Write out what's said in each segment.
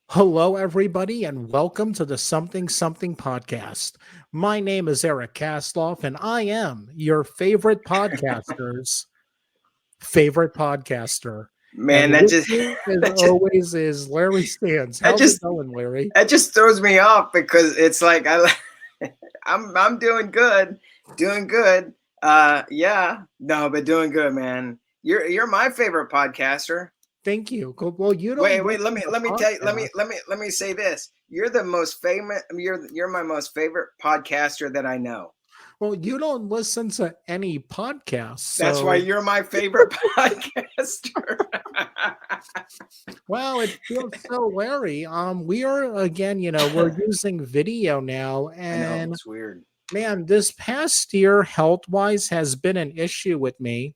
Hello, everybody, and welcome to the Something Something podcast. My name is Eric Kasloff, and I am your favorite podcaster. Man, And that with just me, as that just always, is Larry Stans. that How's it just going, Larry? that just throws me off because it's like I'm doing good, doing good. Yeah, no, but doing good, man. You're my favorite podcaster. Thank you. Well, you don't Wait, let listen me to let me tell you, podcasts. let me say this. You're the most famous. You're my most favorite podcaster that I know. Well, you don't listen to any podcasts. That's why So, you're my favorite podcaster. well, it feels so, Larry. We are again, we're using video now, I know and it's weird. man, this past year, health wise, has been an issue with me.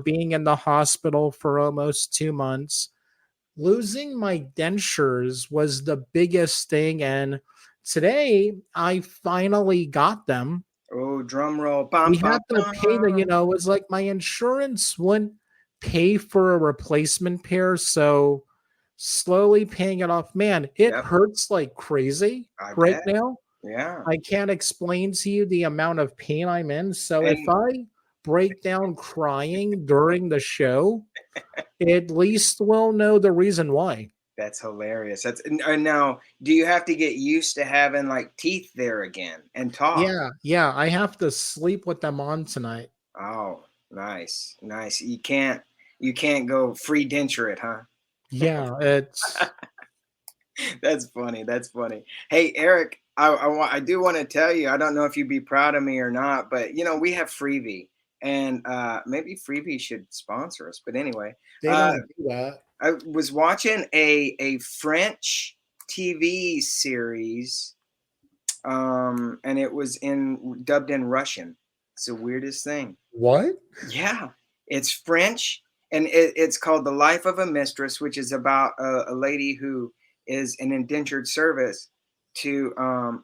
Being in the hospital for almost 2 months, losing my dentures was the biggest thing. And today, I finally got them. Oh, drum roll, We bum bum had to pay bum. it was like my insurance wouldn't pay for a replacement pair. So, slowly paying it off. Man, it Yep, hurts like crazy I right bet. now. Yeah. I can't explain to you the amount of pain I'm in. So if And I break down crying during the show, at least we'll know the reason why. that's hilarious. And now, do you have to get used to having like teeth there again and talk? Yeah, I have to sleep with them on tonight. Oh, nice, nice. You can't go free denture it, huh? Yeah, it's That's funny. That's funny. Hey, Eric, I do want to tell you. I don't know if you'd be proud of me or not, but we have Freebie, and maybe Freebie should sponsor us. But anyway, they uh, don't do that. I was watching a French TV series, and it was in dubbed in Russian. It's the weirdest thing. What? Yeah, it's French, and it's called The Life of a Mistress, which is about a lady who is an indentured service to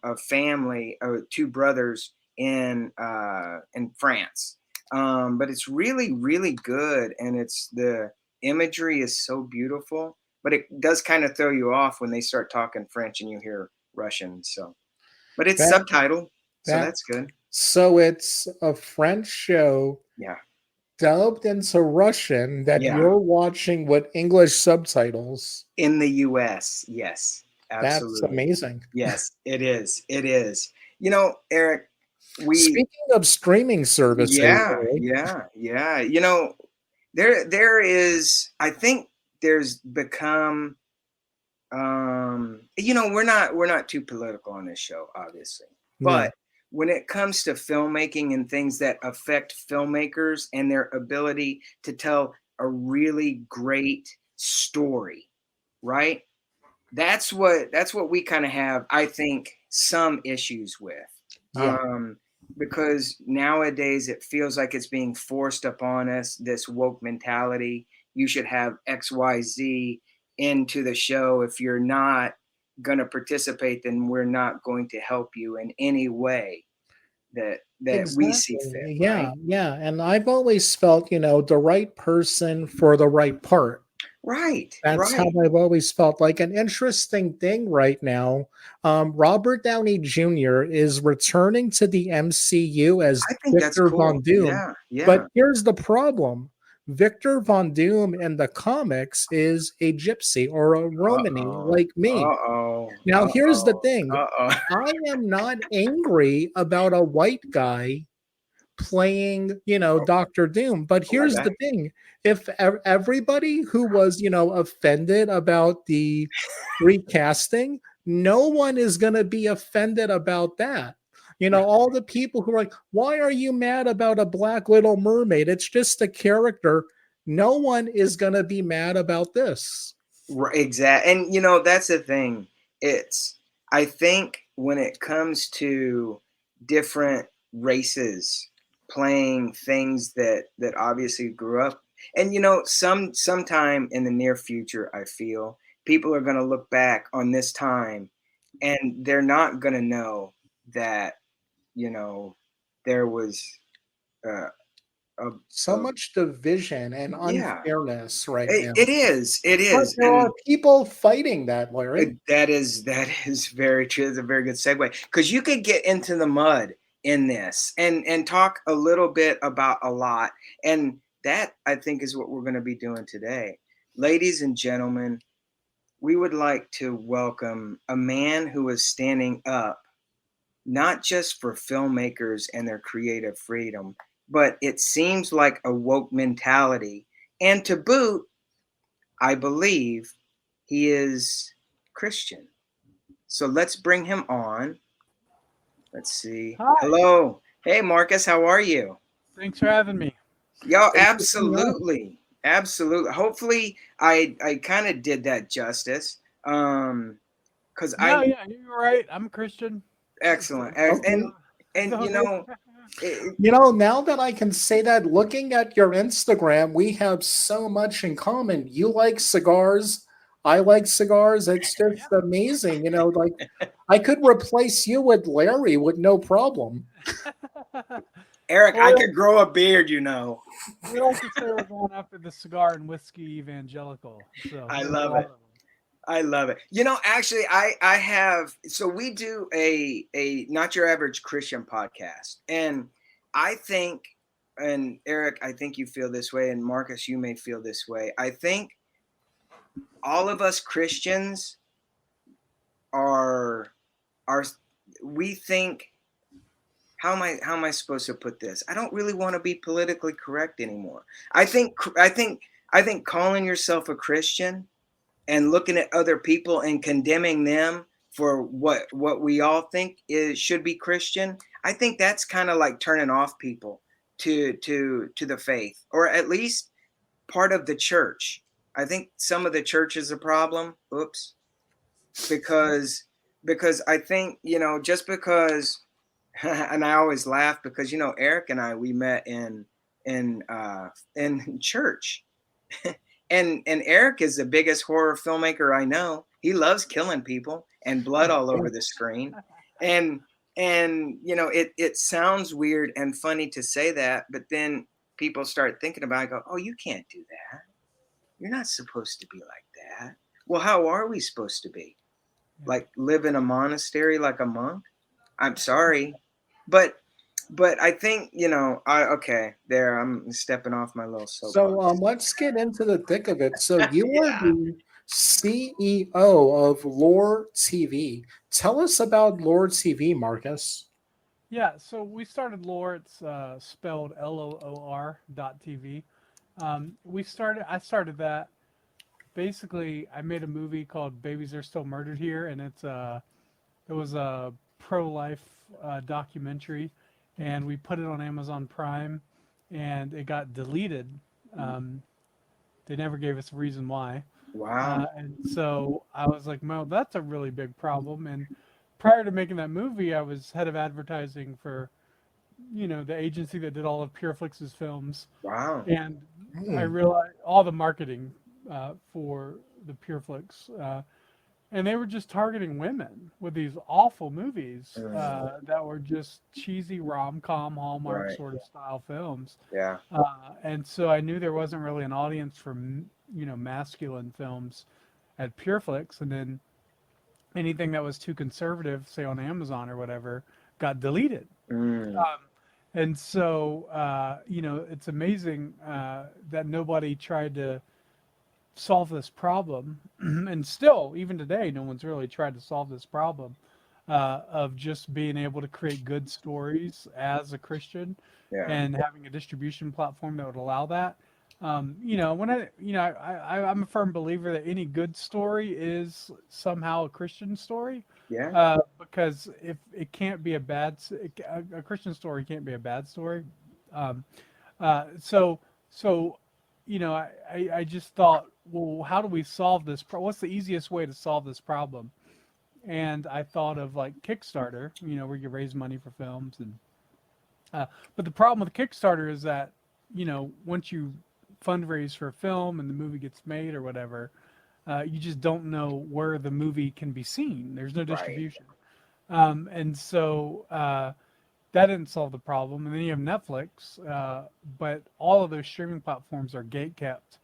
a family, two brothers in France. But it's really, really good, and it's the imagery is so beautiful. But it does kind of throw you off when they start talking French and you hear Russian. So, but it's That subtitled, so that that's good. so it's a French show Yeah, dubbed into Russian that yeah. you're watching with English subtitles. In the US, yes, That's absolutely. amazing. Yes, it is. It is. Eric, we Speaking of streaming services, yeah, Larry, yeah, yeah. There is I think there's become we're not too political on this show, obviously. But no. when it comes to filmmaking and things that affect filmmakers and their ability to tell a really great story, right? That's what we kind of have, I think, some issues with, Yeah. um, because nowadays it feels like it's being forced upon us, this woke mentality. You should have XYZ into the show. If you're not going to participate, then we're not going to help you in any way that we see fit, Exactly. right? Yeah. And I've always felt, the right person for the right part. Right, That's how right. I've always felt. Like an interesting thing right now, Robert Downey Jr. is returning to the MCU as I think that's Victor cool. Von Doom. Yeah, But yeah. here's the problem. Victor Von Doom in the comics is a gypsy or a Romany Uh-oh. like me. Uh-oh. Now, here's the Uh-oh. thing. Uh-oh. I am not angry about a white guy playing, Doctor Doom. But Oh my here's God. the thing. If everybody who was, offended about the recasting, no one is going to be offended about that. All the people who are like, why are you mad about a black little mermaid? It's just a character. No one is going to be mad about this. Right, exactly. And that's the thing. It's I think when it comes to different races playing things that obviously grew up, and sometime in the near future, I feel people are going to look back on this time and they're not going to know that you know there was uh, of So much division and yeah. unfairness right It, now. it is. It But is. there are people fighting that, Larry. That is very true. It's a very good segue because you could get into the mud in this and talk a little bit about a lot, and that I think is what we're going to be doing today, ladies and gentlemen. We would like to welcome a man who is standing up not just for filmmakers and their creative freedom, but it seems like a woke mentality, and to boot, I believe he is Christian. So let's bring him on. Let's see. Hi, Hello. Hey, Marcus, how are you? thanks for having me. Yo, Thanks for coming on. absolutely. Absolutely. Hopefully I kind of did that justice. Cuz No, I yeah, you're right. I'm a Christian. excellent. Okay. And So there. it, Now that I can say that, looking at your Instagram, we have so much in common. You like cigars. I like cigars. It's just amazing. Like I could replace you with Larry with no problem. Eric, Well, I could grow a beard. we like to say we're going after the cigar and whiskey evangelical. So I there's a love lot it. of them. I love it. Actually, I have. So we do a not your average Christian podcast, and I think, and Eric, I think you feel this way, and Marcus, you may feel this way. I think all of us Christians are we think, how am I supposed to put this? I don't really want to be politically correct anymore. I think calling yourself a Christian and looking at other people and condemning them for what we all think is should be Christian, I think that's kind of like turning off people to the faith, or at least part of the church. I think some of the church is a problem. Oops, because I think just because, and I always laugh because Eric and I, we met in church. And Eric is the biggest horror filmmaker I know. He loves killing people and blood all over the screen. And it sounds weird and funny to say that, but then people start thinking about it, go, "Oh, you can't do that. You're not supposed to be like that." Well, how are we supposed to be? Yeah. Like live in a monastery like a monk? I'm sorry. But I think, I okay, there I'm stepping off my little So soapbox. let's get into the thick of it. So you are Yeah. the CEO of Lore TV. Tell us about Lore TV, Marcus. Yeah, so we started Lore. It's spelled LOOR.TV. I started that. Basically, I made a movie called Babies Are Still Murdered Here, and it was a pro-life documentary, and we put it on Amazon Prime, and it got deleted. Um, they never gave us a reason why, Wow. and so I was like, "Well, that's a really big problem." And prior to making that movie, I was head of advertising for the agency that did all of Pureflix's films, Wow. and I Hmm. realized all the marketing for the Pureflix. And they were just targeting women with these awful movies that were just cheesy rom-com Hallmark Right. sort of style films. Yeah. And so I knew there wasn't really an audience for masculine films at Pureflix, and then anything that was too conservative, say on Amazon or whatever, got deleted. Mm, Um, and so it's amazing that nobody tried to solve this problem, and still, even today, no one's really tried to solve this problem of just being able to create good stories as a Christian yeah. and having a distribution platform that would allow that. When I'm a firm believer that any good story is somehow a Christian story, Yeah. because if it can't be a Christian story can't be a bad story. Um, so so I just thought, well, how do we solve this? What's the easiest way to solve this problem? And I thought of like Kickstarter, where you raise money for films, and but the problem with Kickstarter is that once you fundraise for a film and the movie gets made or whatever, you just don't know where the movie can be seen. There's no Right. distribution, and so that didn't solve the problem. And then you have Netflix, but all of those streaming platforms are gate kept.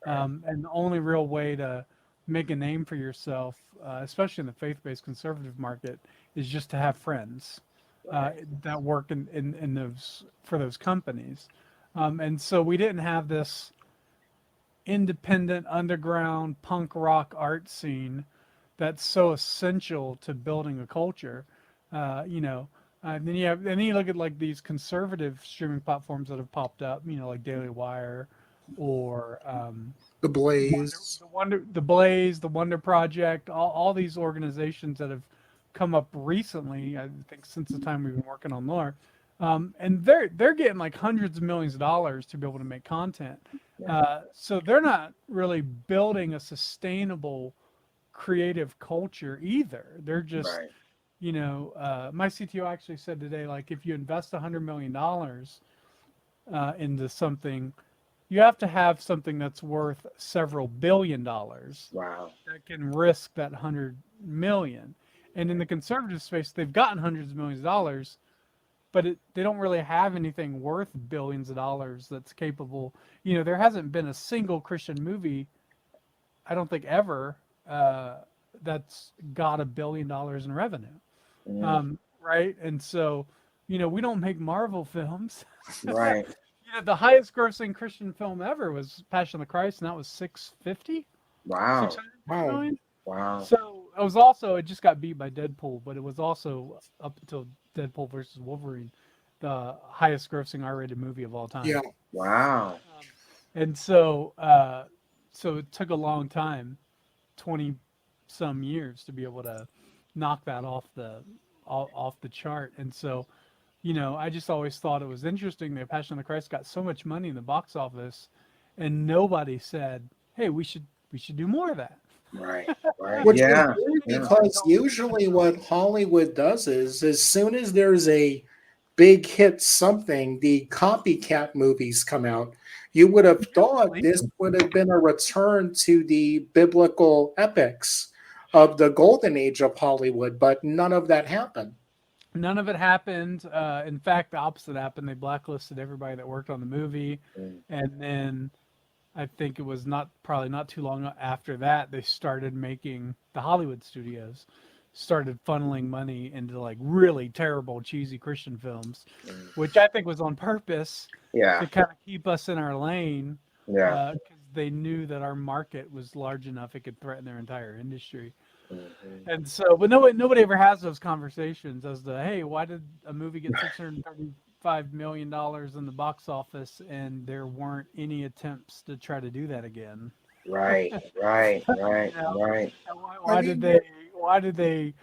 And the only real way to make a name for yourself, especially in the faith-based conservative market, is just to have friends that work in those for those companies. And so we didn't have this independent underground punk rock art scene that's so essential to building a culture. You know, and then you look at like these conservative streaming platforms that have popped up. You know, like Daily Wire or The Blaze. The Blaze, the Wonder Project, all these organizations that have come up recently. I think since the time we've been working on Lore, and they're getting like hundreds of millions of dollars to be able to make content. So they're not really building a sustainable creative culture either. They're just, Right. you know, my CTO actually said today, like if you invest $100 million into something, you have to have something that's worth several $billion Wow. that can risk that 100 million. And in the conservative space, they've gotten hundreds of millions of dollars, but they don't really have anything worth billions of dollars that's capable. You know, there hasn't been a single Christian movie, I don't think ever, that's got $1 billion in revenue. Right? And so, you know, we don't make Marvel films. Right. You know, the highest grossing Christian film ever was Passion of the Christ, and that was 650, Wow. 600 Wow. million. Wow. So it was also, it just got beat by Deadpool, but it was also up until Deadpool versus Wolverine, the highest grossing R-rated movie of all time. Yeah. Wow. And so, so it took a long time, 20 some years, to be able to knock that off the chart. And so, you know, I just always thought it was interesting that Passion of the Christ got so much money in the box office, and nobody said, "Hey, we should do more of that." Right. Right. Which is Yeah. weird Yeah. because usually what Hollywood does is as soon as there's a big hit something, the copycat movies come out. You would have thought this would have been a return to the biblical epics of the golden age of Hollywood, but none of that happened. None of it happened. In fact, the opposite happened. They blacklisted everybody that worked on the movie, Mm. and then I think it was probably not too long after that they started making the Hollywood studios started funneling money into like really terrible cheesy Christian films, which I think was on purpose Yeah. to kind of keep us in our lane Yeah. because they knew that our market was large enough it could threaten their entire industry. And so, but nobody ever has those conversations as to, hey, why did a movie get $635 million in the box office and there weren't any attempts to try to do that again? Right. Right. Right. You know? Right. And why did they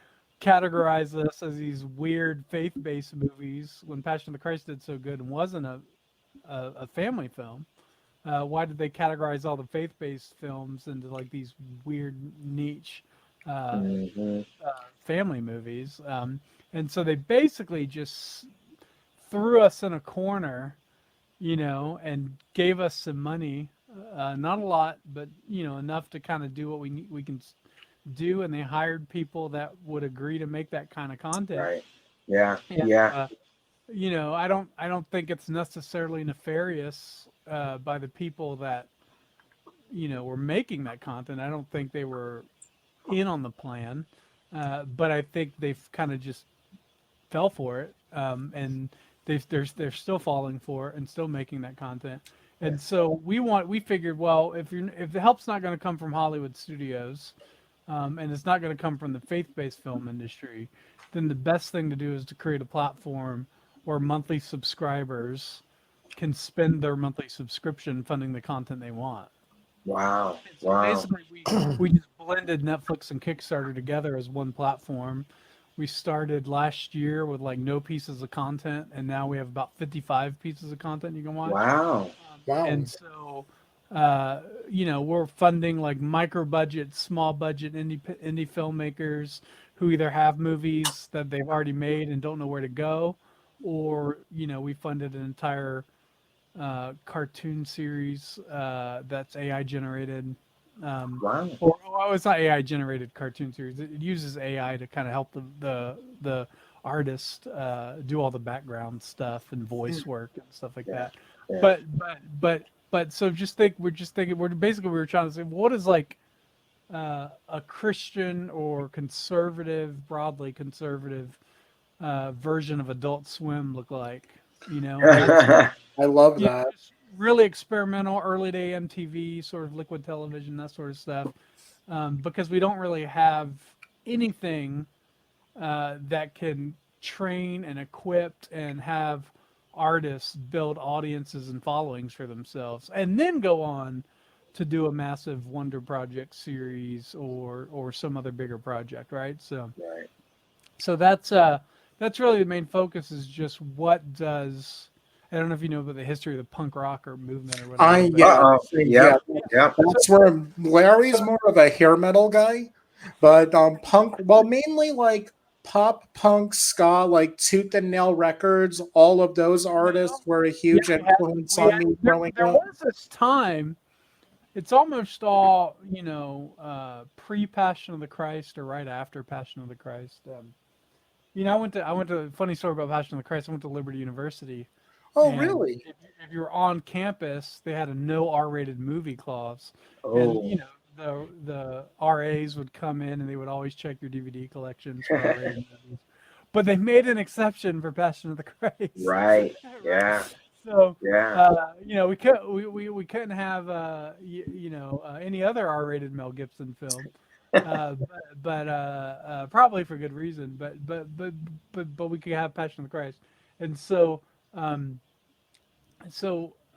categorize us as these weird faith-based movies when Passion of the Christ did so good and wasn't a family film? Why did they categorize all the faith-based films into like these weird niche family movies? And so they basically just threw us in a corner, you know, and gave us some money, not a lot, but you know, enough to kind of do what we can do. And they hired people that would agree to make that kind of content. Right. Yeah. And, Yeah. you know, I don't think it's necessarily nefarious by the people that, you know, were making that content. I don't think they were in on the plan, but I think they've kind of just fell for it, and they're still falling for it and still making that content. And so we figured, well, if the help's not going to come from Hollywood studios, and it's not going to come from the faith-based film industry, then the best thing to do is to create a platform where monthly subscribers can spend their monthly subscription funding the content they want. Wow. So Wow. basically, we just blended Netflix and Kickstarter together as one platform. We started last year with like no pieces of content, and now we have about 55 pieces of content you can watch. Wow. Wow. And so, you know, we're funding like micro budget, small budget indie filmmakers who either have movies that they've already made and don't know where to go, or you know, we funded an entire cartoon series that's AI generated. Wow. Or it's not AI generated cartoon series. It uses AI to kind of help the artists do all the background stuff and voice work and stuff like Yeah. that. Yeah. But so just thinking we're basically we were trying to say what is like a Christian or conservative, broadly conservative version of Adult Swim look like, you know, and that's I love you know, that. just really experimental, early day MTV, sort of liquid television, that sort of stuff, because we don't really have anything that can train and equip and have artists build audiences and followings for themselves, and then go on to do a massive Wonder Project series or some other bigger project, right? So Right. so that's really the main focus is just what does I don't know if you know about the history of the punk rocker movement or whatever, but Yeah, Uh-oh. yeah. Yep. Yep. so, That's where Larry's more of a hair metal guy, but punk. Well, mainly like pop, punk, ska, like Tooth and Nail Records. All of those artists well, were a yeah, huge influence we on had me there, growing there up. was this time. It's almost all you know, pre Passion of the Christ or right after Passion of the Christ. You know, I went to funny story about Passion of the Christ. I went to Liberty University, Oh, and really? if you were on campus, they had a no R-rated movie clause, and you Oh. know the RAs would come in and they would always check your DVD collections for R-rated movies, but they made an exception for Passion of the Christ, Right. right? Yeah. So Yeah. you know we couldn't have any other R-rated Mel Gibson film. Probably for good reason. But we could have Passion of the Christ, and um,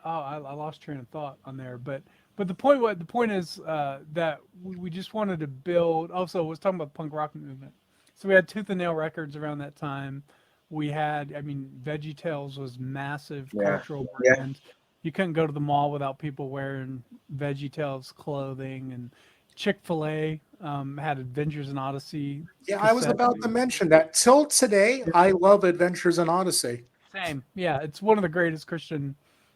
I lost train of thought on there. But the point is that we just wanted to build. Also, I was talking about the punk rock movement. So we had Tooth and Nail Records around that time. We had, I mean, Veggie Tales was massive Yeah. cultural Yeah. brand. You couldn't go to the mall without people wearing Veggie Tales clothing, and Chick-fil-A had Adventures in Odyssey Yeah, I was cassette. about to mention that. Till today, I love Adventures in Odyssey. Same. Yeah, it's one of the greatest Christian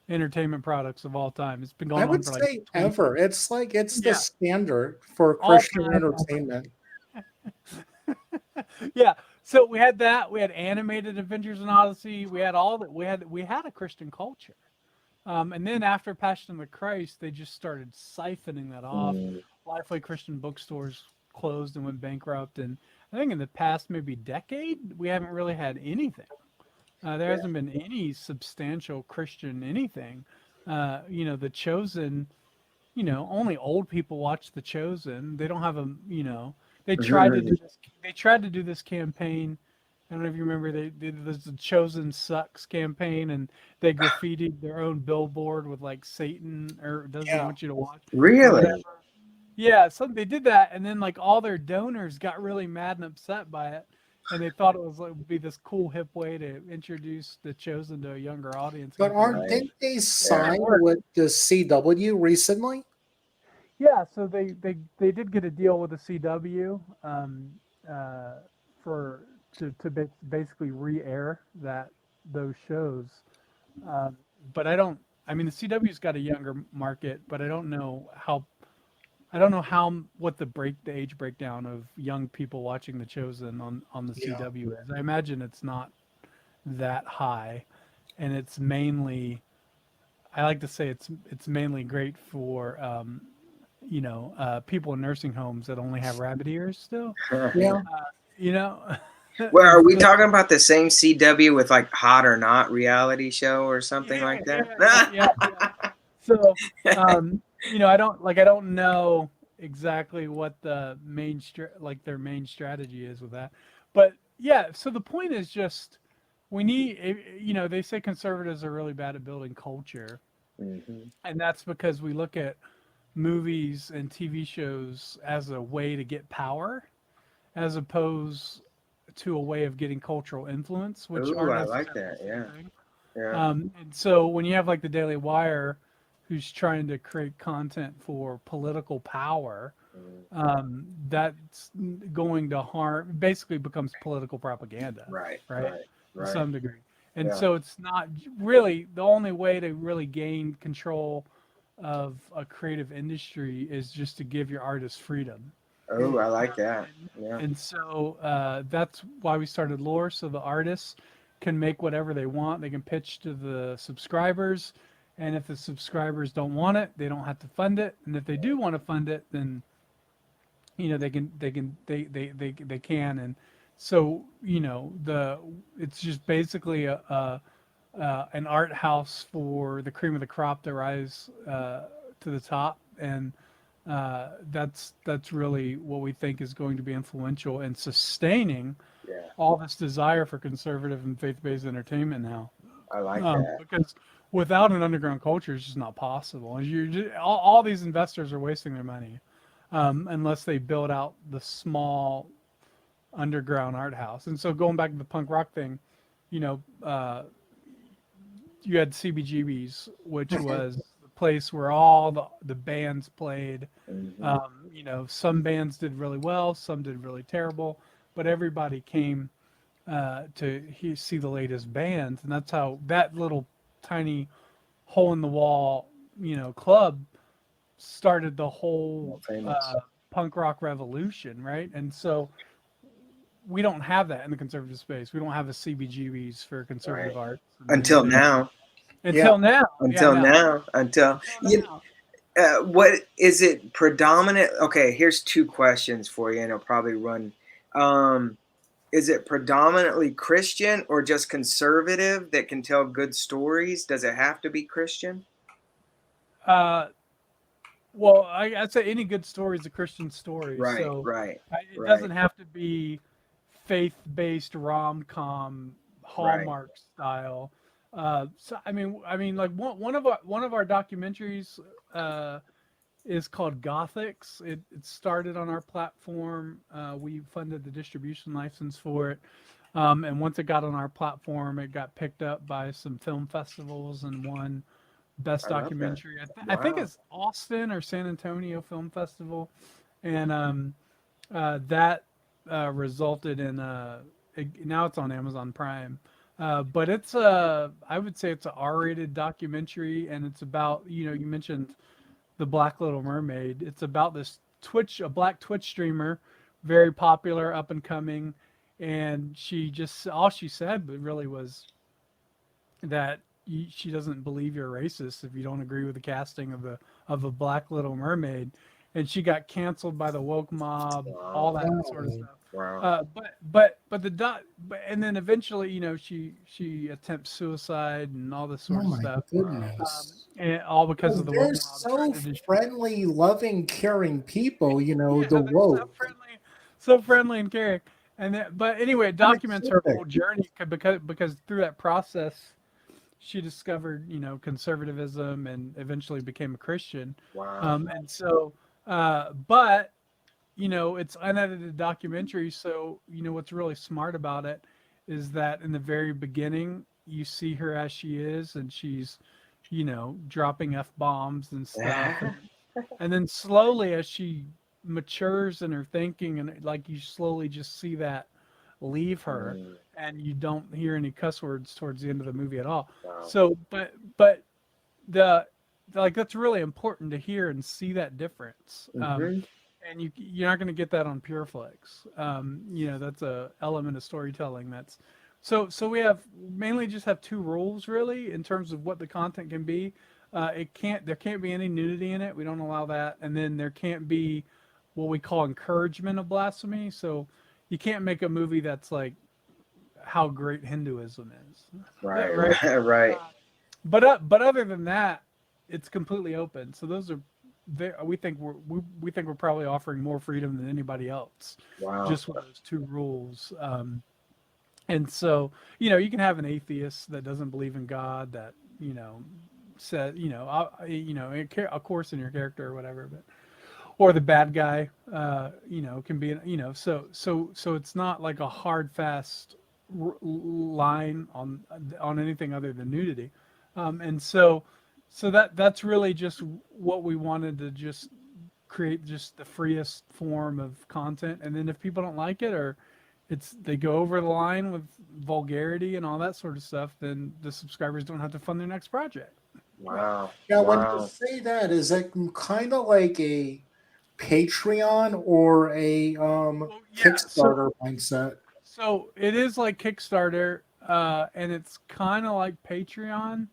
entertainment products of all time. It's been I going on would for like say 20. ever. It's like it's the Yeah, standard for all Christian time ever. entertainment. Yeah. So we had that. We had animated Adventures in Odyssey. We had all that. We had a Christian culture. And then after Passion of the Christ, they just started siphoning that off. Mm. Lifeway Christian bookstores closed and went bankrupt. And I think in the past maybe decade, we haven't really had anything. There Yeah. hasn't been any substantial Christian anything. The Chosen. Only old people watch The Chosen. They don't have they tried to do this. They tried to do this campaign. I don't know if you remember. They did this The Chosen Sucks campaign, and they graffitied their own billboard with like Satan or doesn't Yeah. want you to watch or whatever. Really? Yeah, so they did that, and then like all their donors got really mad and upset by it, and they thought it was like would be this cool hip way to introduce The Chosen to a younger audience, But get them aren't Right. didn't they and Yeah. it sign worked. with the CW recently? Yeah, so they did get a deal with the CW uh, for basically re-air those shows. Um, but I don't. I mean, the CW's got a younger market, but I don't know how what the age breakdown of young people watching The Chosen on the Yeah. CW is. I imagine it's not that high, and it's mainly. I like to say it's mainly great for people in nursing homes that only have rabbit ears still. Yeah. You know, Well, are it's we the talking about the same CW with like Hot or Not reality show or something yeah like yeah yeah that? yeah yeah. So I don't know exactly what their main strategy is with that, but yeah. So the point is just we need they say conservatives are really bad at building culture, Mhm. and that's because we look at movies and TV shows as a way to get power as opposed to a way of getting cultural influence, which Ooh, aren't I like necessarily that. the same Yeah. thing. Yeah. And so when you have like the Daily Wire, who's trying to create content for political power, Mm. that's going to harm, basically becomes political propaganda, Right. right? Right. To Right. some degree. And Yeah. so it's not really the only way to really gain control of a creative industry is just to give your artists freedom. Oh, I like that. And, Yeah. and so that's why we started Lore, so the artists can make whatever they want. They can pitch to the subscribers, and if the subscribers don't want it, they don't have to fund it. And if they do want to fund it, then they can. And so it's just basically an art house for the cream of the crop to rise to the top, and that's really what we think is going to be influential in sustaining Yeah. all this desire for conservative and faith-based entertainment now. I like that. Because without an underground culture, it's just not possible. All these investors are wasting their money unless they build out the small underground art house. And so going back to the punk rock thing, you know, you had CBGB's, which was the place where all the bands played. Mhm. Some bands did really well, some did really terrible, but everybody came see the latest bands, and that's how that little tiny hole in the wall, club started the whole More famous. punk rock revolution, right? And so we don't have that in the conservative space. We don't have a CBGBs for conservative Right. arts Until and now. Yeah. until now. Yeah, Until now. Until you, now. what is it predominant? Okay, here's two questions for you, and it'll probably run. Um, is it predominantly Christian or just conservative that can tell good stories? Does it have to be Christian? Uh, well, I'd say any good story is a Christian story. Right, So right, it right, doesn't have to be faith-based rom-com right. Hallmark style. So I mean, like one of our documentaries is called Gothics. It started on our platform. We funded the distribution license for it, and once it got on our platform, it got picked up by some film festivals and won best I love that. documentary. I think Wow. it's Austin or San Antonio Film Festival, and that resulted in now it's on Amazon Prime. But I would say it's an R-rated documentary, and it's about, you mentioned the Black Little Mermaid. It's about this a black Twitch streamer, very popular, up and coming, and all she said really was that she doesn't believe you're racist if you don't agree with the casting of a Black Little Mermaid, and she got canceled by the woke mob, all Wow. that sort of Oh, stuff. Wow. And then eventually, she attempts suicide and all this oh sort of my stuff, goodness. and all because Well, of the woke they're mob trying so to destroy. friendly, loving, caring people, Yeah, the they're woke. so friendly and caring. But anyway, it documents her Unassuming. whole journey because through that process, she discovered, conservatism and eventually became a Christian. Wow. And so, but it's unedited documentary. So, what's really smart about it is that in the very beginning, you see her as she is, and she's, dropping f bombs and stuff, and then slowly as she matures in her thinking, and like you slowly just see that leave her, Mm, and you don't hear any cuss words towards the end of the movie at all. wow. So but the like that's really important to hear and see that difference. Hmm. And you're not going to get that on Pureflix. That's a element of storytelling. So we mainly just have two rules really in terms of what the content can be. There can't be any nudity in it. We don't allow that. And then there can't be what we call encouragement of blasphemy. So you can't make a movie that's like how great Hinduism is, Right, right? right, right. But other than that, it's completely open. So those are we think we're probably offering more freedom than anybody else, Wow. just with those two rules. And so you can have an atheist that doesn't believe in God that said of course in your character or whatever, but or the bad guy can be so it's not like a hard fast line on anything other than nudity, and so that's really just what we wanted to just create, just the freest form of content. And then if people don't like it, or they go over the line with vulgarity and all that sort of stuff, then the subscribers don't have to fund their next project. Wow. Now, when you Wow. say that, is that kind of like a Patreon or a Well, yeah, Kickstarter mindset? so it is like Kickstarter, and it's kind of like Patreon.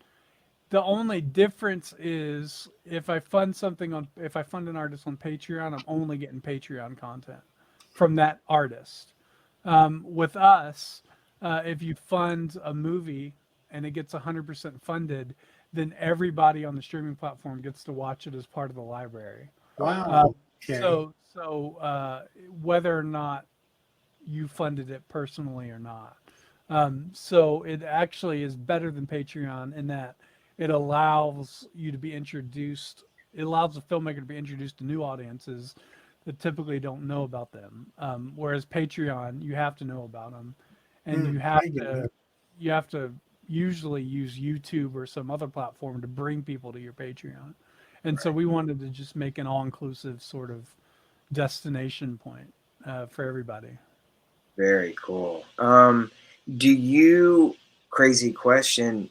The only difference is if I fund an artist on Patreon, I'm only getting Patreon content from that artist. With us, if you fund a movie and it gets 100% funded, then everybody on the streaming platform gets to watch it as part of the library. Wow. Um, Okay. whether or not you funded it personally or not. So it actually is better than Patreon in that it allows you to be introduced. It allows the filmmaker to be introduced to new audiences that typically don't know about them. Whereas Patreon, you have to know about them, and I get it. you have to usually use YouTube or some other platform to bring people to your Patreon. And so we wanted to just make an all-inclusive sort of destination point for everybody. Very cool. Do you, crazy question,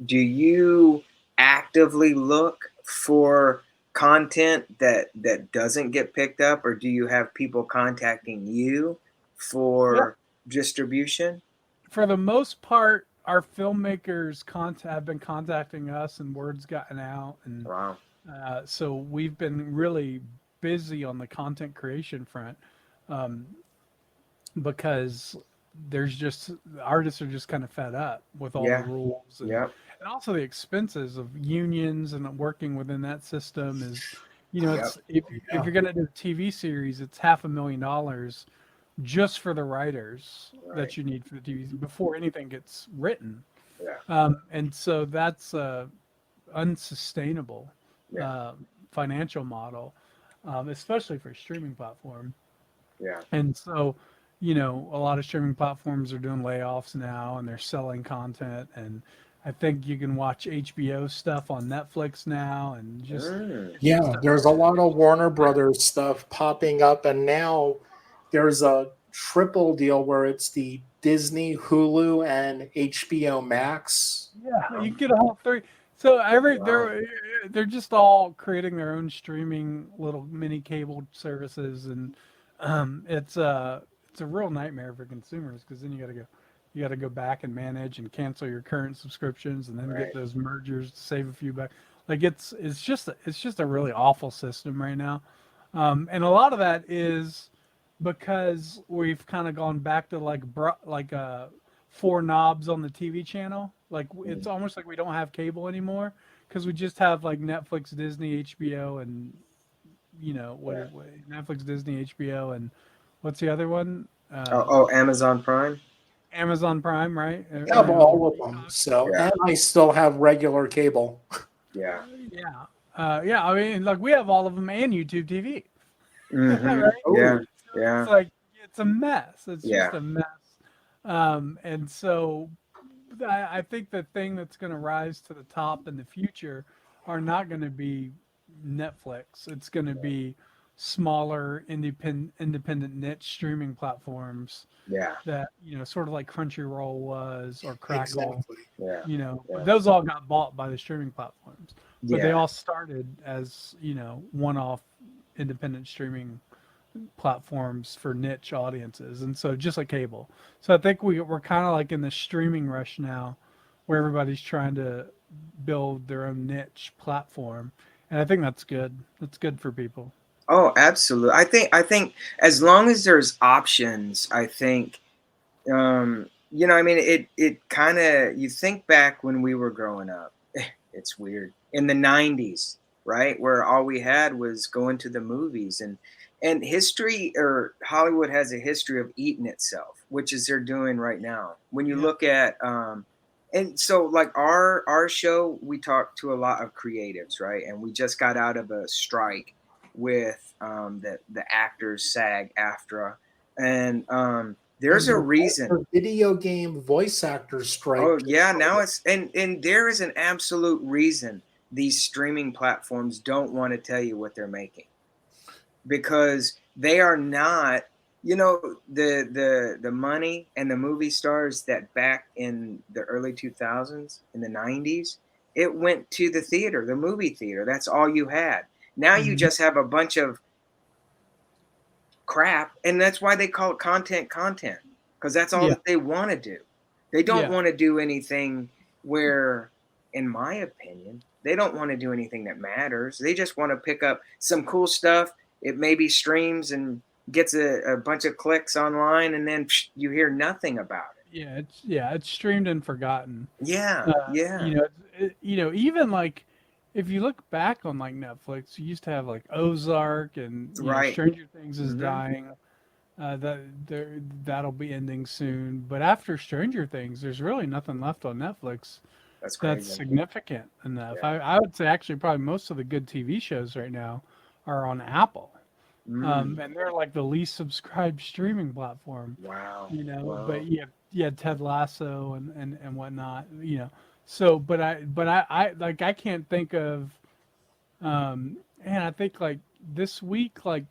do you actively look for content that doesn't get picked up, or do you have people contacting you Yeah. for distribution? For the most part, our filmmakers have been contacting us, and word's gotten out, and Wow. so we've been really busy on the content creation front um, because there's just artists are just kind of fed up with all the Yeah. rules Yep. and also the expenses of unions and working within that system is, Yep. it's if Yeah. you're going to do a TV series, it's $500,000 just for the writers Right. that you need for the TV before anything gets written. Yeah. And so that's unsustainable Yeah. uh, financial model, especially for a streaming platform. Yeah. And so, a lot of streaming platforms are doing layoffs now and they're selling content. And I think you can watch HBO stuff on Netflix now. And just, Mm. it's just Yeah, there's a lot of Warner Brothers stuff popping up, and now there's a triple deal where it's the Disney, Hulu, and HBO Max. yeah, you can get a whole three. So Wow. they're just all creating their own streaming little mini cable services, and it's a real nightmare for consumers because then you got to go back and manage and cancel your current subscriptions, and then get Right. those mergers to save a few bucks. Like it's just a really awful system right now, and a lot of that is because we've kind of gone back to four knobs on the TV channel. Like Mm. it's almost like we don't have cable anymore because we just have like Netflix, Disney, HBO, and Yeah. Netflix, Disney, HBO, and what's the other one? Oh, Amazon Prime. Amazon Prime, right? I have Or all of them. Peacock. So, Yeah. and I still have regular cable. Yeah. Yeah, yeah. I mean, like we have all of them and YouTube TV, Mm-hmm. right? Yeah. Oh, So it's Yeah. like it's a mess. It's just Yeah. a mess. And so I think the thing that's going to rise to the top in the future are not going to be Netflix. It's going to be smaller, independent niche streaming platforms Yeah. that sort of like Crunchyroll was or Crackle. exactly. Yeah. But Yeah. those all got bought by the streaming platforms. But they Yeah. all started as one-off independent streaming platforms for niche audiences, and so just like cable. So I think we're kind of like in the streaming rush now, where everybody's trying to build their own niche platform, and I think that's good. That's good for people. Oh, absolutely. I think as long as there's options, I think I mean it kind of, you think back when we were growing up. It's weird. In the 90s, right? Where all we had was going to the movies, and history, or Hollywood has a history of eating itself, which is they're doing right now. When you Yeah. look at and so like our show, we talk to a lot of creatives, right? And we just got out of a strike with the actors SAG AFTRA, and there's And a reason. the video game voice actor strike. Oh yeah, now it's and there is an absolute reason these streaming platforms don't want to tell you what they're making, because they are not, the money and the movie stars that back in the early 2000s, in the 90s, it went to the theater, the movie theater. That's all you had. Now you Mhm. just have a bunch of crap, and that's why they call it content, because that's all Yeah. that they want to do. They don't Yeah. want to do anything where, in my opinion, they don't want to do anything that matters. They just want to pick up some cool stuff. It maybe streams and gets a bunch of clicks online, and then you hear nothing about it. It's streamed and forgotten. Yeah, yeah, Even like if you look back on like Netflix, you used to have like Ozark, and right. Stranger Things is Hmm. dying. That'll be ending soon. But after Stranger Things, there's really nothing left on Netflix That's that's crazy. significant enough. Yeah. I would say actually probably most of the good TV shows right now are on Apple. Mm. And they're like the least subscribed streaming platform, Wow. but Wow. yeah, Ted Lasso and whatnot, So, but I like I can't think of, and I think like this week, like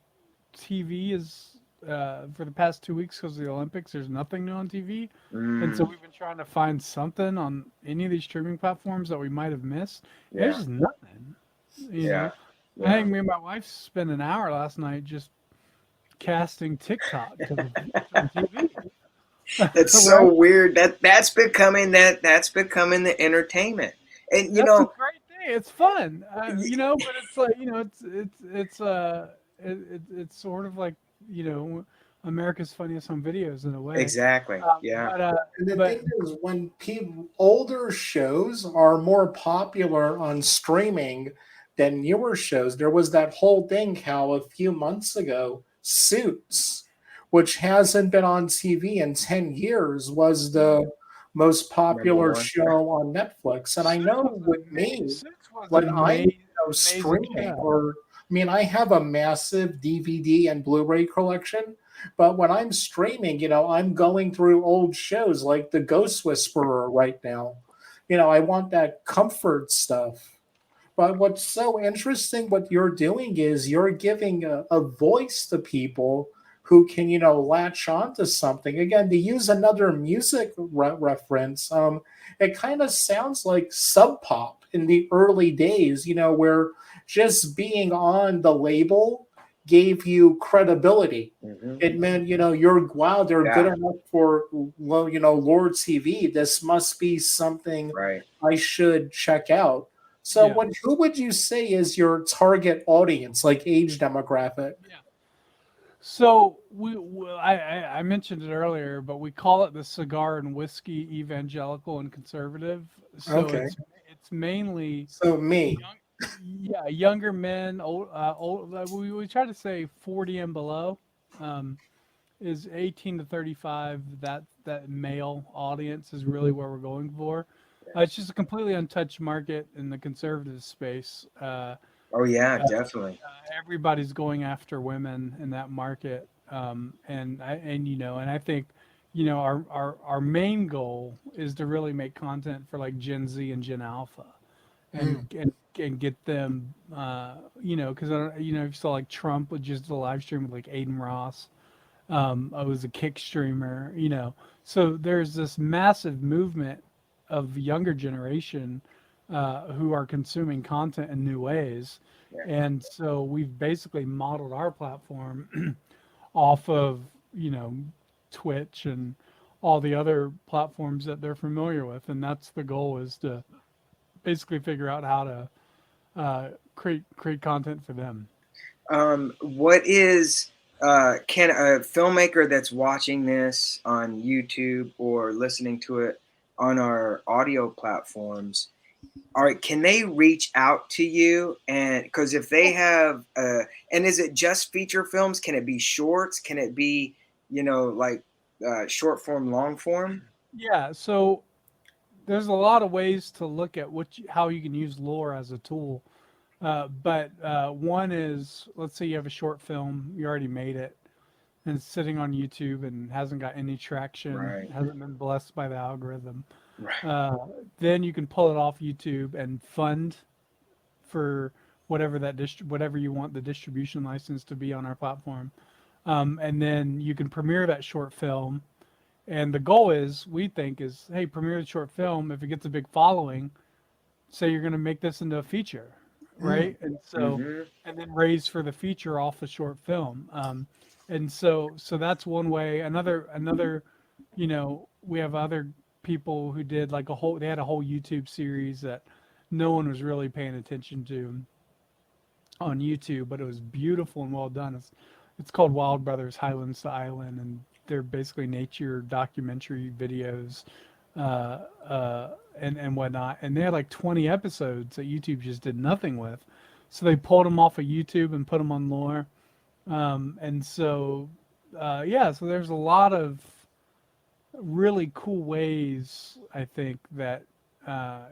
TV is for the past 2 weeks because of the Olympics. There's nothing new on TV, and so Mm. we've been trying to find something on any of these streaming platforms that we might have missed. And there's Yeah. just nothing, you Yeah. know. I Yeah. think me and my wife spent an hour last night just casting TikTok to the TV. That's Right? so weird. That's becoming the entertainment. And That's a great thing. It's fun, y- but it's like it's sort of like America's Funniest Home Videos in a way. exactly. Um, Yeah. but uh, And the but thing is, when people older shows are more popular on streaming than newer shows, there was that whole thing how a few months ago, Suits, which hasn't been on TV in 10 years, was Mm. the most Number popular one. show on Netflix. And I know with me, Suits was when an I'm amazing streaming, show. or I mean, I have a massive DVD and Blu-ray collection, but when I'm streaming, I'm going through old shows like The Ghost Whisperer right now. I want that comfort stuff. But what's so interesting, what you're doing is you're giving a voice to people who can, latch on to something. Again, to use another music reference, it kind of sounds like Sub Pop in the early days, where just being on the label gave you credibility. Hmm. It meant, wow, they're good Yeah. enough for, Lord TV. This must be something Right. I should check out. So, Yeah. who would you say is your target audience, like age demographic? Yeah. So I mentioned it earlier, but we call it the cigar and whiskey evangelical and conservative. So Okay, it's mainly so me. young, younger men. We try to say 40 and below, um, is 18 to 35. That male audience is really where we're going for. It's just a completely untouched market in the conservative space. Oh yeah, definitely. Everybody's going after women in that market, and I think our main goal is to really make content for like Gen Z and Gen Alpha, Mm, and get them, because if you saw like Trump with just a live stream with like Aiden Ross. I was a kick streamer, so there's this massive movement of younger generation who are consuming content in new ways. Yeah. And so we've basically modeled our platform off of, Twitch and all the other platforms that they're familiar with. And that's the goal, is to basically figure out how to create content for them. What is can a filmmaker that's watching this on YouTube or listening to it on our audio platforms, can they reach out to you? And because if they have and is it just feature films? Can it be shorts? Can it be, like short form, long form? Yeah. So there's a lot of ways to look at how you can use lore as a tool. But one is, let's say you have a short film, you already made it, and it's sitting on YouTube and hasn't got any traction, Right. hasn't been blessed by the algorithm. Right. Uh, then you can pull it off YouTube and fund for whatever you want the distribution license to be on our platform, and then you can premiere that short film. And the goal is, we think, is, hey, premiere the short film. If it gets a big following, say you're going to make this into a feature, mm, right? And so, Mm-hmm. and then raise for the feature off the short film. and so that's one way. Another, we have other people who did like they had a whole YouTube series that no one was really paying attention to on YouTube, but it was beautiful and well done. It's called Wild Brothers Highlands to Island, and they're basically nature documentary videos, and whatnot. And they had like 20 episodes that YouTube just did nothing with, so they pulled them off of YouTube and put them on Lore. And so, yeah, so there's a lot of really cool ways I think that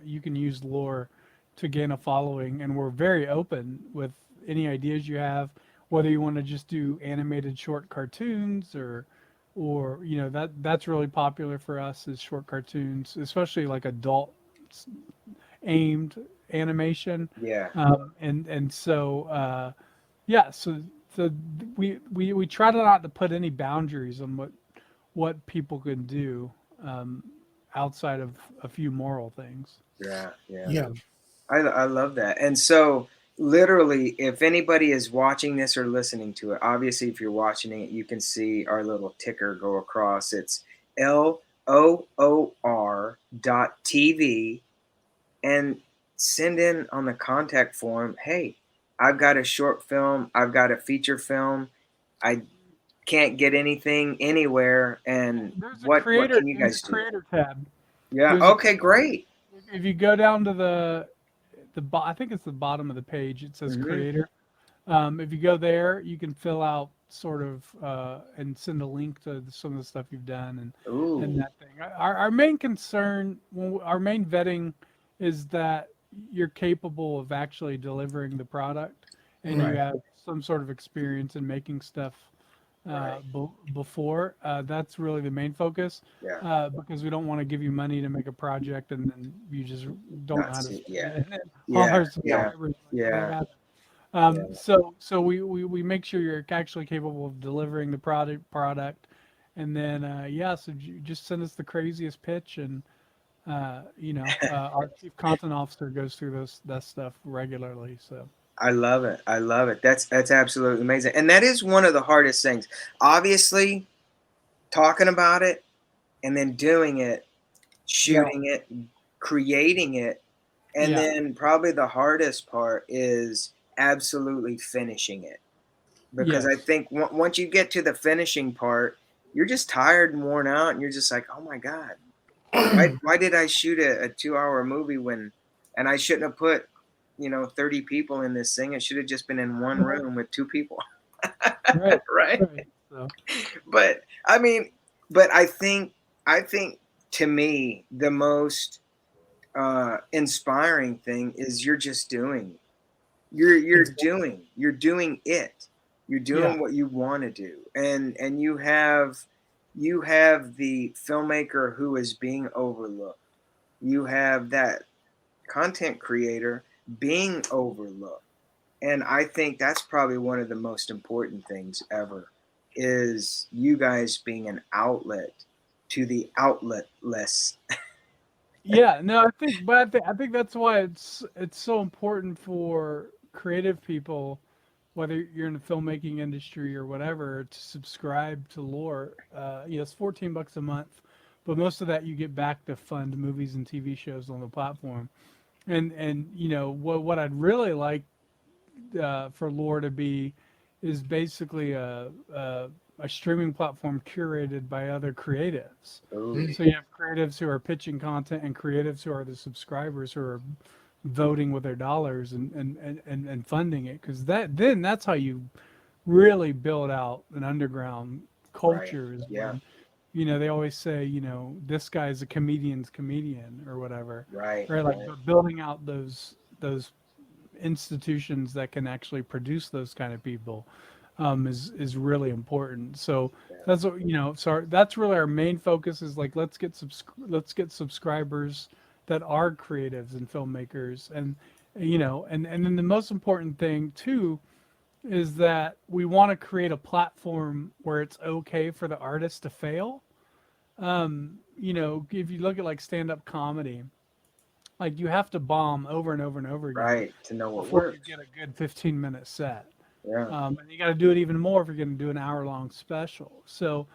you can use Lore to gain a following, and we're very open with any ideas you have, whether you want to just do animated short cartoons or that's really popular for us is short cartoons, especially like adult aimed animation. Yeah. And so yeah, so we try to not to put any boundaries on what people can do outside of a few moral things. Yeah. Yeah. Yeah. I love that. And so, literally, if anybody is watching this or listening to it, obviously, if you're watching it, you can see our little ticker go across. It's LOOR.TV, and send in on the contact form. Hey, I've got a short film. I've got a feature film. I can't get anything anywhere. And what can you guys do? Creator tab. Yeah. There's a- Okay. Great. If you go down to I think it's the bottom of the page. It says Mhm. creator. If you go there, you can fill out sort of and send a link to some of the stuff you've done and Ooh. that thing. Our main concern, our main vetting, is that you're capable of actually delivering the product, and Right. you have some sort of experience in making stuff Right. before. That's really the main focus. Yeah. Because we don't want to give you money to make a project and then you just don't know Not how to see- spend yeah. it. And then Yeah. hire some Yeah. drivers, Yeah. Yeah. So we make sure you're actually capable of delivering the product, and then yeah, so you just send us the craziest pitch, and our chief content officer goes through that stuff regularly. So I love it. I love it. That's absolutely amazing. And that is one of the hardest things. Obviously, talking about it and then doing it, shooting it, creating it, and yeah, then probably the hardest part is absolutely finishing it. Because I yes, think once you get to the finishing part, you're just tired and worn out, and you're just like, oh my God, why did I shoot a 2 hour movie and I shouldn't have put 30 people in this thing. It should have just been in one room with two people. right, Right. right. So But I mean, but I think to me the most inspiring thing is you're just doing. You're doing it. You're yeah, doing what you want to do, and you have the filmmaker who is being overlooked. You have that content creator being overlooked. And I think that's probably one of the most important things ever is you guys being an outlet to the outletless. yeah. No, I think that's why it's so important for creative people, whether you're in the filmmaking industry or whatever, to subscribe to Lore. It's $14 a month, but most of that you get back to fund movies and TV shows on the platform. And what I'd really like for Lore to be is basically a streaming platform curated by other creatives. Ooh, So you have creatives who are pitching content and creatives who are the subscribers who are voting with their dollars and funding it, because that's how you really build out an underground right. culture. Is Yeah, when they always say this guy's a comedian's comedian or whatever, right, right? Like right. but building out those institutions that can actually produce those kind of people is really important. So Yeah. that's what so that's really our main focus is like let's get subscribers that are creatives and filmmakers, and then the most important thing too is that we want to create a platform where it's okay for the artist to fail. If you look at like stand-up comedy, like you have to bomb over and over and over again Right. To know what before you works. get a good 15-minute set. Yeah. And you got to do it even more if you're going to do an hour-long special. So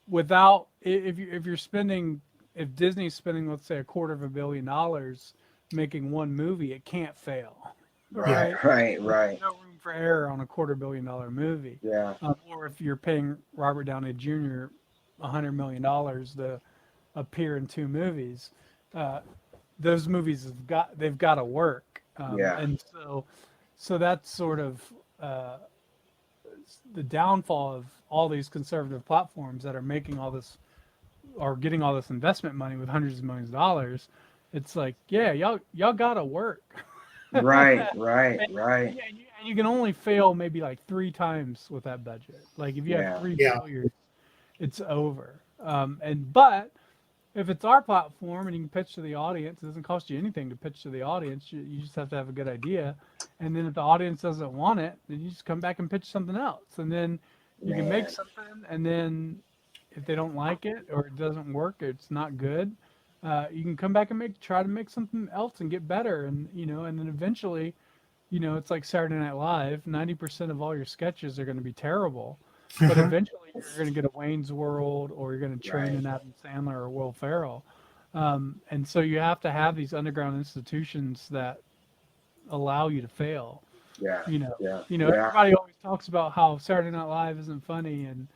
without if you're spending, if Disney's spending, let's say, $250 million making one movie, it can't fail, Right. right? Right. There's Right. no room for error on a $250 million movie. Yeah. Or if you're paying Robert Downey Jr. $100 million to appear in 2 movies, uh, those movies they've got to work, Yeah. and so that's sort of uh, the downfall of all these conservative platforms that are making all this or getting all this investment money with hundreds of millions of dollars. It's like, yeah, y'all gotta work. Right. Right. and, Right. and you can only fail maybe like 3 times with that budget. Like if you have Yeah. three Yeah. failures, it's over. But if it's our platform and you can pitch to the audience, it doesn't cost you anything to pitch to the audience. You just have to have a good idea. And then if the audience doesn't want it, then you just come back and pitch something else. And then you can make Man. something. And then if they don't like it or it doesn't work, or it's not good, you can come back and try to make something else and get better. And, and then eventually, it's like Saturday Night Live. 90% of all your sketches are going to be terrible. But eventually, you're going to get a Wayne's World, or you're going to train Right. an Adam Sandler or Will Ferrell, and so you have to have these underground institutions that allow you to fail. Yeah. Yeah. Yeah. Everybody always talks about how Saturday Night Live isn't funny, and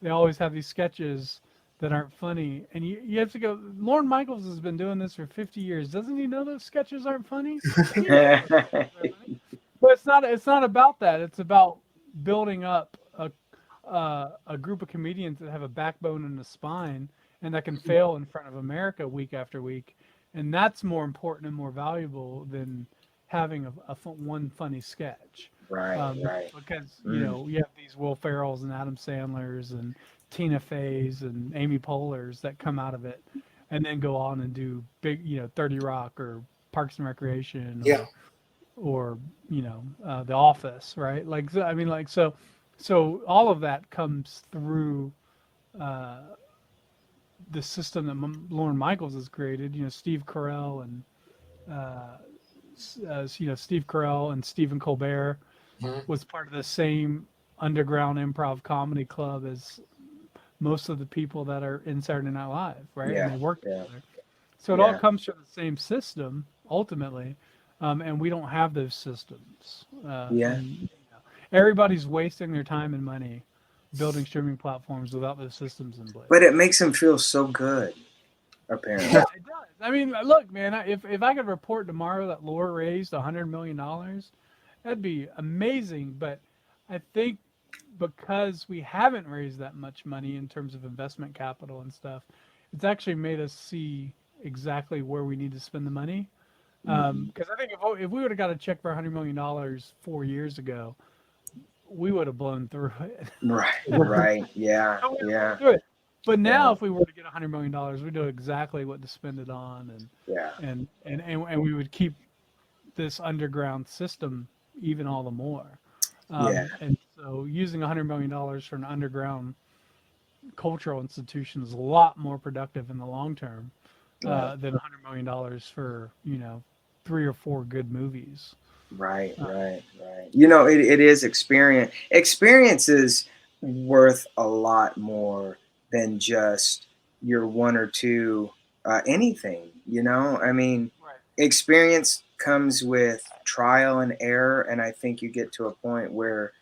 they always have these sketches that aren't funny, and you have to go. Lorne Michaels has been doing this for 50 years. Doesn't he know those sketches aren't funny? He knows those sketches aren't funny. But it's not about that. It's about building up a group of comedians that have a backbone and a spine and that can fail in front of America week after week, and that's more important and more valuable than having one funny sketch. Right. Right. Because you have these Will Ferrells and Adam Sandlers and Tina Feys and Amy Poehler's that come out of it, and then go on and do big 30 Rock or Parks and Recreation, Yeah. or The Office, right? Like so all of that comes through the system that Lorne Michaels has created. Steve Carell and Steve Carell and Stephen Colbert was part of the same underground improv comedy club as most of the people that are in Saturday Night Live, right? Yeah. And they work Yeah. together. So it all comes from the same system ultimately, and we don't have those systems. Yeah. And, everybody's wasting their time and money building streaming platforms without those systems in place. But it makes them feel so good, apparently. Yeah, it does. I mean, look, man, if I could report tomorrow that Lore raised $100 million, that'd be amazing. But I think because we haven't raised that much money in terms of investment capital and stuff, it's actually made us see exactly where we need to spend the money. Because I think if we would have got a check for $100 million 4 years ago, we would have blown through it. Right. Right. Yeah. Yeah. But now, if we were to get $100 million, we'd know exactly what to spend it on, and we would keep this underground system even all the more. And so, using $100 million for an underground cultural institution is a lot more productive in the long term than $100 million for 3 or 4 good movies. Right. Right. Right. It is experience. Experience is worth a lot more than just your 1 or 2 anything. I mean, experience comes with trial and error, and I think you get to a point where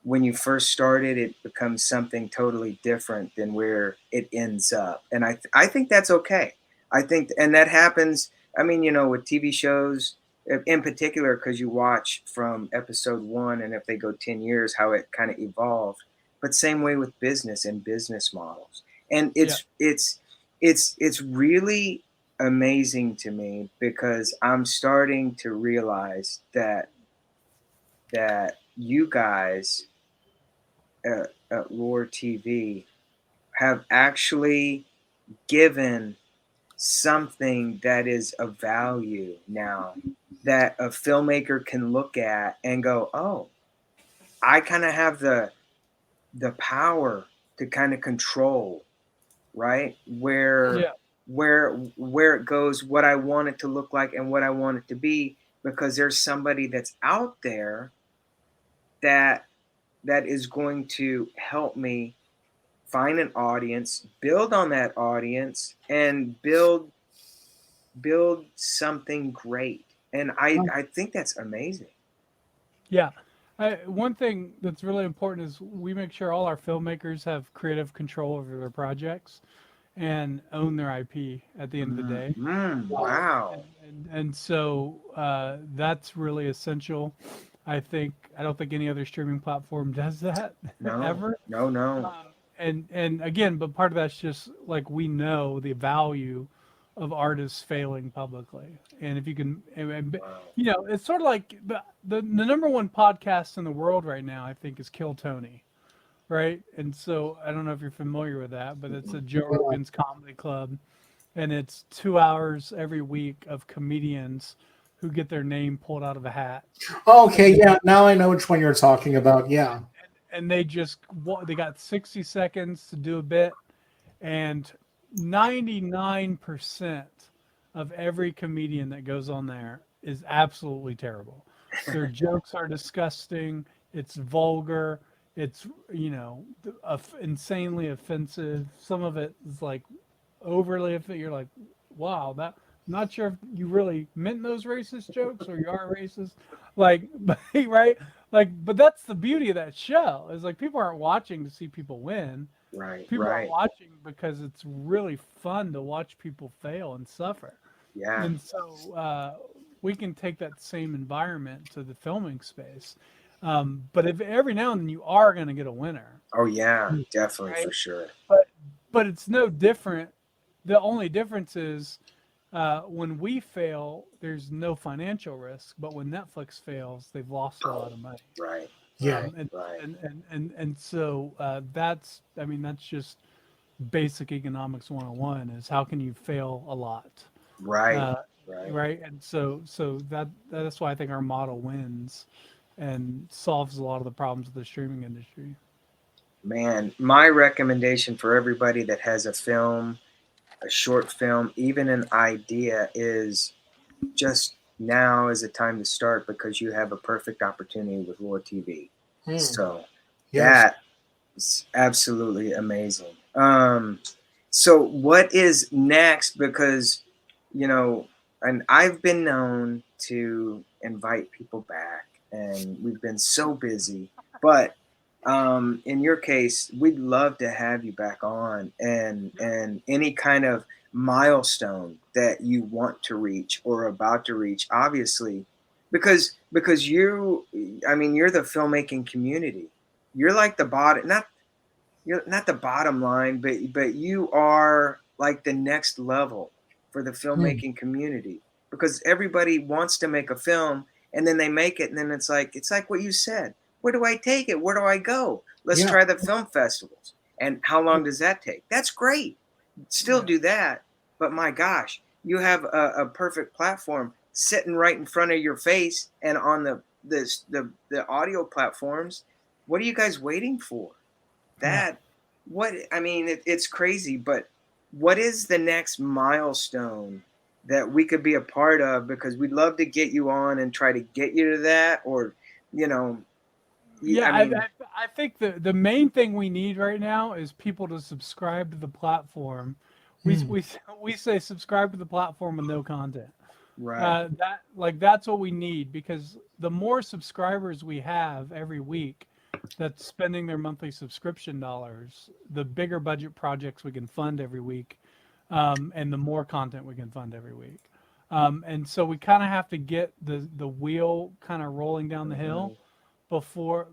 when you first started, it becomes something totally different than where it ends up, and I think that's okay. I think, and that happens. I mean, with TV shows in particular, because you watch from episode 1, and if they go 10 years, how it kind of evolved. But same way with business and business models, and it's really amazing to me, because I'm starting to realize that you guys at Roar TV have actually given something that is of value now, that a filmmaker can look at and go, oh, I kind of have the power to kind of control, right? Where it goes, what I want it to look like and what I want it to be, because there's somebody that's out there that is going to help me find an audience, build on that audience, and build something great. And I think that's amazing. Yeah. One thing that's really important is we make sure all our filmmakers have creative control over their projects and own their IP at the end of the day. Wow. And so that's really essential. I don't think any other streaming platform does that No, ever. no, no. And again, but part of that's just like we know the value of artists failing publicly, and if you can, Wow. you know, it's sort of like the number one podcast in the world right now, I think, is Kill Tony, right? And so I don't know if you're familiar with that, but it's a Joe Rogan's Comedy Club, and it's 2 hours every week of comedians who get their name pulled out of a hat. Okay, yeah, now I know which one you're talking about. Yeah. And they just they got 60 seconds to do a bit, and 99% of every comedian that goes on there is absolutely terrible. Their jokes are disgusting, it's vulgar, it's, you know, insanely offensive. Some of it is like overly offensive. You're like, wow, that, I'm not sure if you really meant those racist jokes or you are racist. Like, but, right? Like, but that's the beauty of that show. Is like people aren't watching to see people win. Right, People are right. watching because it's really fun to watch people fail and suffer. Yeah. And so we can take that same environment to the filming space. But if every now and then you are going to get a winner, Oh yeah, definitely, right? for sure. But it's no different. The only difference is when we fail, there's no financial risk. But when Netflix fails, they've lost a lot of money. Right, Yeah. right. And so that's, I mean, that's just basic economics 101 is how can you fail a lot, Right, uh, right. right? And so that's why I think our model wins and solves a lot of the problems of the streaming industry. Man, my recommendation for everybody that has a film, a short film, even an idea is just now is a time to start because you have a perfect opportunity with Lore TV. So Yes. that's absolutely amazing. So what is next? Because, you know, and I've been known to invite people back, and we've been so busy. But in your case, we'd love to have you back on, and any kind of milestone that you want to reach or about to reach, obviously, because you, I mean, you're the filmmaking community. You're like the bottom, not you're not the bottom line, but you are like the next level for the filmmaking community, because everybody wants to make a film, and then they make it, and then it's like what you said. Where do I take it? Where do I go? Let's Yeah. try the film festivals. And how long does that take? That's great. Still Yeah. do that, but my gosh, you have a perfect platform sitting right in front of your face, and on the audio platforms. What are you guys waiting for? Yeah. That what I mean, it's crazy, but what is the next milestone that we could be a part of? Because we'd love to get you on and try to get you to that, or you know, Yeah, I mean, I think the main thing we need right now is people to subscribe to the platform. We say subscribe to the platform with no content. right, That like that's what we need, because the more subscribers we have every week that's spending their monthly subscription dollars, the bigger budget projects we can fund every week, and the more content we can fund every week. And so we kind of have to get the wheel kind of rolling down the hill before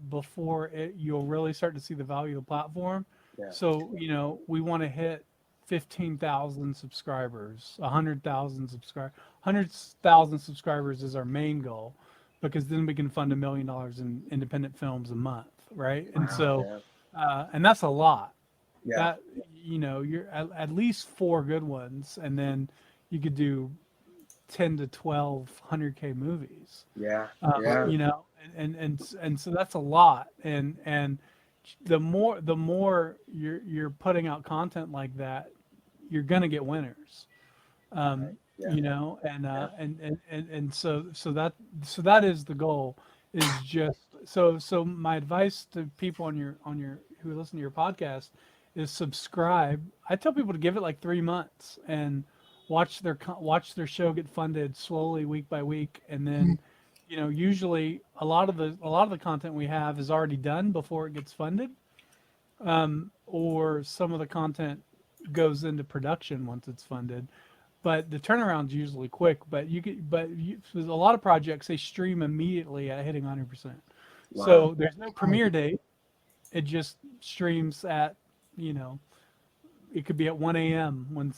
you'll really start to see the value of the platform. yeah, So, you know, we want to hit 15,000 subscribers, 100,000 subscribers. 100,000 subscribers is our main goal, because then we can fund $1 million in independent films a month, right? And wow, so, yeah, and that's a lot. yeah, That, you know, you're at least four good ones, and then you could do 10 to 12 100K movies, yeah, yeah, you know, and so that's a lot. And the more you're putting out content like that, you're gonna get winners. right, yeah, You know, yeah, and so that is the goal, is just So my advice to people on your who listen to your podcast is subscribe. I tell people to give it like 3 months and watch their show get funded slowly week by week, and then usually a lot of the content we have is already done before it gets funded, or some of the content goes into production once it's funded. But the turnaround's usually quick. There's a lot of projects they stream immediately at hitting 100%. Wow. So there's no premiere date. It just streams at, you know, it could be at 1 a.m. when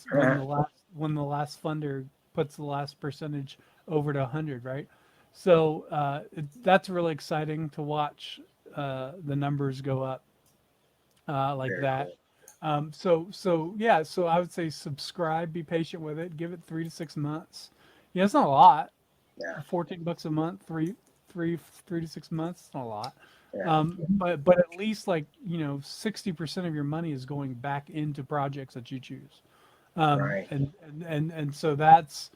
the last funder puts the last percentage over to 100, right? So that's really exciting to watch the numbers go up like Very that. cool. So I would say subscribe, be patient with it, give it 3 to 6 months. Yeah, it's not a lot. Yeah. $14 a month, 3 to 6 months. It's not a lot. Yeah. But at least 60% of your money is going back into projects that you choose. Right. And so that's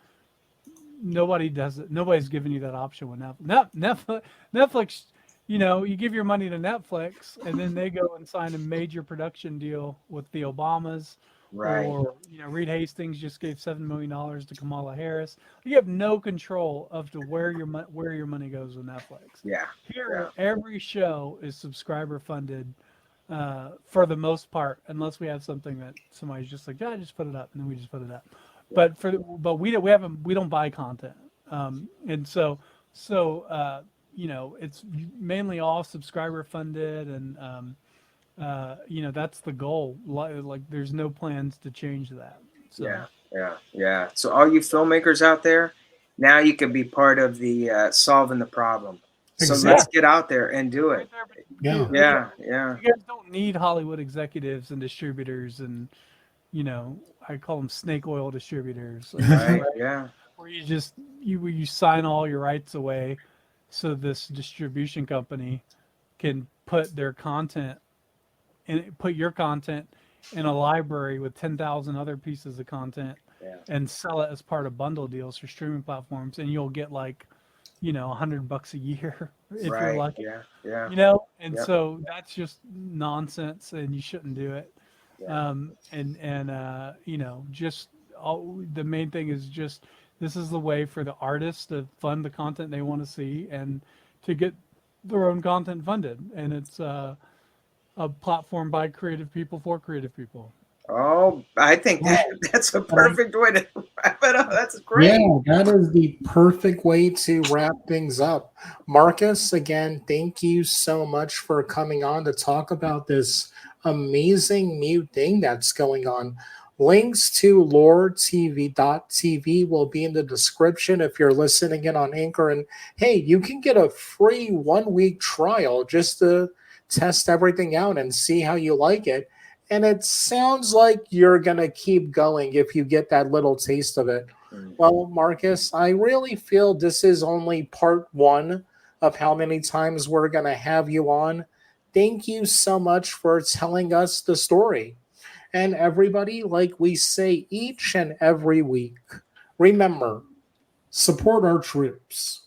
nobody does it. Nobody's giving you that option with Netflix. Netflix, you give your money to Netflix, and then they go and sign a major production deal with the Obamas, Right. or Reed Hastings just gave $7 million to Kamala Harris. You have no control of to where your money goes with Netflix. Yeah. Here, every show is subscriber funded for the most part, unless we have something that somebody's just like, yeah, just put it up, and then we just put it up. Yeah. But we don't buy content, and so it's mainly all subscriber funded, and that's the goal. Like there's no plans to change that. So. Yeah. So all you filmmakers out there, now you can be part of the solving the problem. So let's get out there and do it. Yeah. Yeah. You guys don't need Hollywood executives and distributors, and I call them snake oil distributors. Right. Yeah. Where you sign all your rights away, so this distribution company can put your content in a library with 10,000 other pieces of content, and sell it as part of bundle deals for streaming platforms, and you'll get $100 a year if you're lucky. Yeah. And so that's just nonsense, and you shouldn't do it. Just the main thing is just, this is the way for the artists to fund the content they want to see and to get their own content funded. And it's a platform by creative people for creative people. Oh, I think that's a perfect way to wrap it up. That's great. Yeah, that is the perfect way to wrap things up. Marcus, again, thank you so much for coming on to talk about this amazing new thing that's going on. Links to LoreTV.tv will be in the description if you're listening in on Anchor. And hey, you can get a free 1-week trial just to test everything out and see how you like it. And it sounds like you're going to keep going if you get that little taste of it. Well, Marcus, I really feel this is only part one of how many times we're going to have you on. Thank you so much for telling us the story. And everybody, like we say each and every week, remember, support our troops.